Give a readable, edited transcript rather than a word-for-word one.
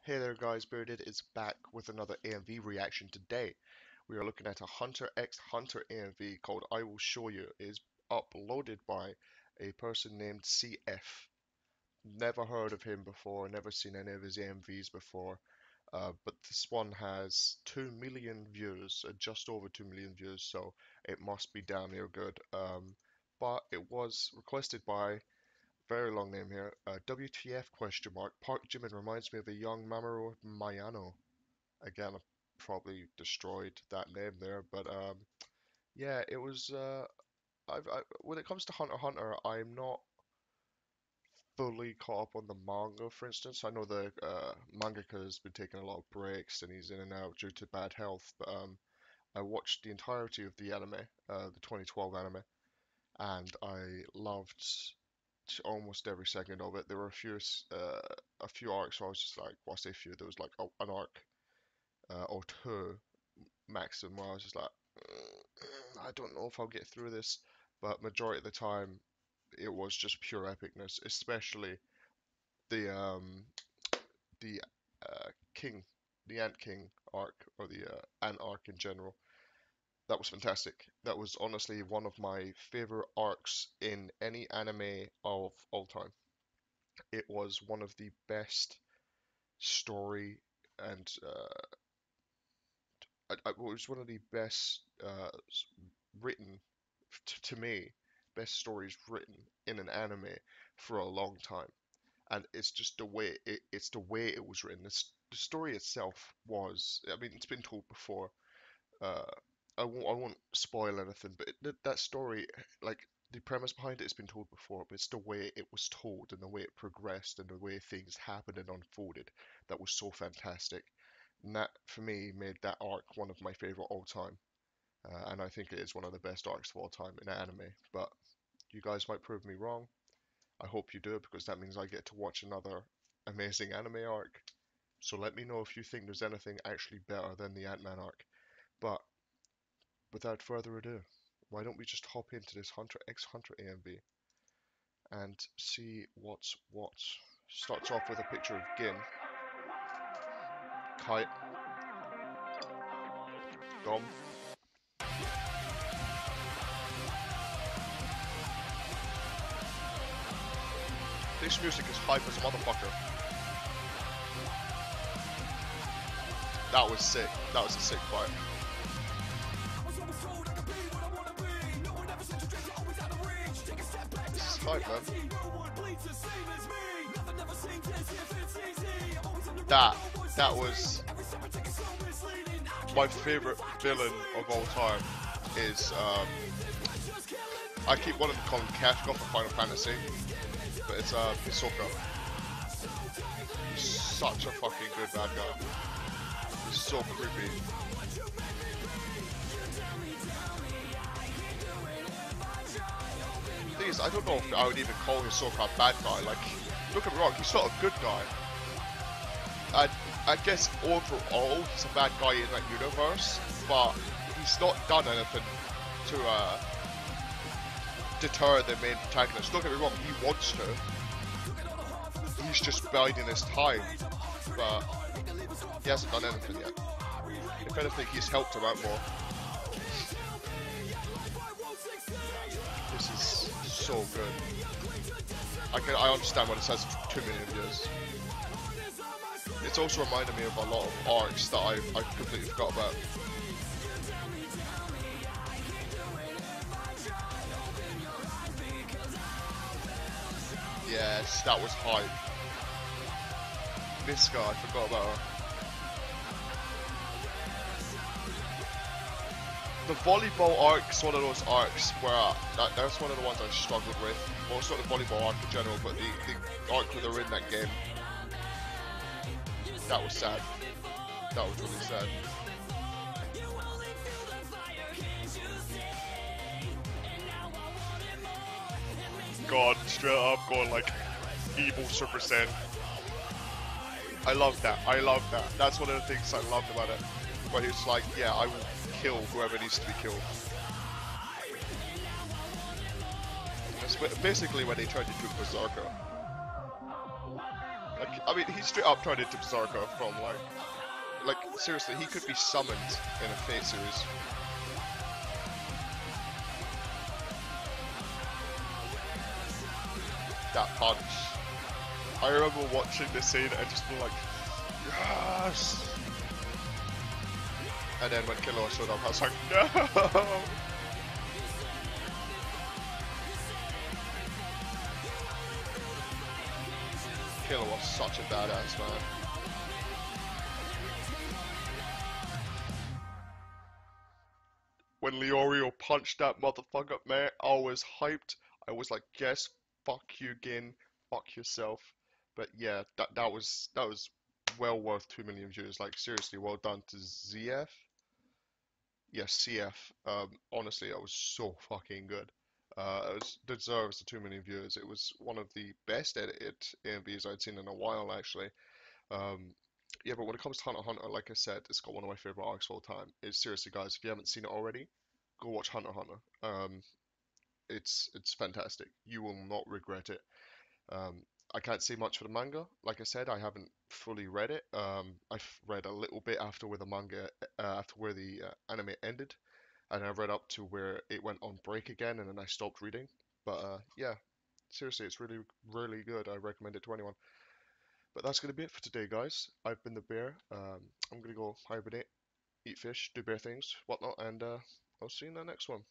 Hey there guys, Beardid is back with another AMV reaction today. We are looking at a Hunter x Hunter AMV called I Will Show You. It is uploaded by a person named CF. Never heard of him before, never seen any of his AMVs before, but this one has 2 million views, just over 2 million views, so it must be damn near good. But it was requested by very long name here. WTF question mark. Park Jimin reminds me of a young Mamoru Mayano. Again, I probably destroyed that name there, but yeah, it was. When it comes to Hunter x Hunter, I'm not fully caught up on the manga. For instance, I know the mangaka has been taking a lot of breaks and he's in and out due to bad health. But I watched the entirety of the anime, the 2012 anime, and I loved almost every second of it. There were a few arcs where I was just like, well, I say few. There was like an arc or two maximum where I was just like, I don't know if I'll get through this. But majority of the time, it was just pure epicness, especially the um the king, the Ant King arc or the Ant arc in general. That was fantastic. That was honestly one of my favorite arcs in any anime of all time. It was one of the best story and it was one of the best written to me, best stories written in an anime for a long time. And it's just it's the way it was written. The story itself was, I mean, it's been told before. Uh, I won't spoil anything, but that story, like the premise behind it, has been told before. But it's the way it was told and the way it progressed and the way things happened and unfolded that was so fantastic. And that, for me, made that arc one of my favorite all time. And I think it is one of the best arcs of all time in anime. But you guys might prove me wrong. I hope you do, because that means I get to watch another amazing anime arc. So let me know if you think there's anything actually better than the Ant-Man arc. But without further ado, why don't we just hop into this Hunter x Hunter AMV and see what's what. Starts off with a picture of Gin, Kite, Gom. This music is hype as a motherfucker. That was sick. That was a sick fight. This is hype, man. That was my favorite villain of all time. Is I keep wanting to call him Kafka for Final Fantasy, but it's Hisoka. He's such a fucking good bad guy. He's so creepy. The thing is, I don't know if I would even call Hisoka a bad guy. Like, don't get me wrong, he's not a good guy. I guess overall he's a bad guy in that universe, but he's not done anything to deter the main protagonist. Don't get me wrong, he wants to. He's just biding his time, but he hasn't done anything yet. If anything, he's helped him out more. This is so good. I understand what it says, 2 million views. It's also reminded me of a lot of arcs that I completely forgot about. Yes, that was hype. This guy, I forgot about her. The volleyball arc's one of those arcs where that's one of the ones I struggled with. Well, it's not the volleyball arc in general, but the arc where they're in that game. That was sad. That was really sad. God, straight up going like evil Super Saiyan. I love that. I love that. That's one of the things I loved about it. Where he's like, yeah, I will kill whoever needs to be killed. That's basically when he turned into Berserker. Like, I mean, he straight up turned into Berserker from like seriously, he could be summoned in a Fate series. That punch. I remember watching this scene and just being like, yes! And then when Killua showed up, I was like, no! Killua was such a badass, man. When Leorio punched that motherfucker, man, I was hyped. I was like, yes, fuck you, Gin, fuck yourself. But yeah, that was well worth 2 million views. Like seriously, well done to ZF. Yes, CF. Honestly, that was so fucking good. It deserves the 2 million views. It was one of the best edited AMVs I'd seen in a while, actually. Um, yeah, but when it comes to Hunter x Hunter, like I said, it's got one of my favorite arcs of all time. It's seriously, guys, if you haven't seen it already, go watch Hunter x Hunter. It's fantastic. You will not regret it. Um, I can't say much for the manga. Like I said, I haven't fully read it. I've read a little bit after where the manga, after where the anime ended, and I read up to where it went on break again, and then I stopped reading. But yeah, seriously, it's really, really good. I recommend it to anyone. But that's gonna be it for today, guys. I've been the bear. I'm gonna go hibernate, eat fish, do bear things, whatnot, and I'll see you in the next one.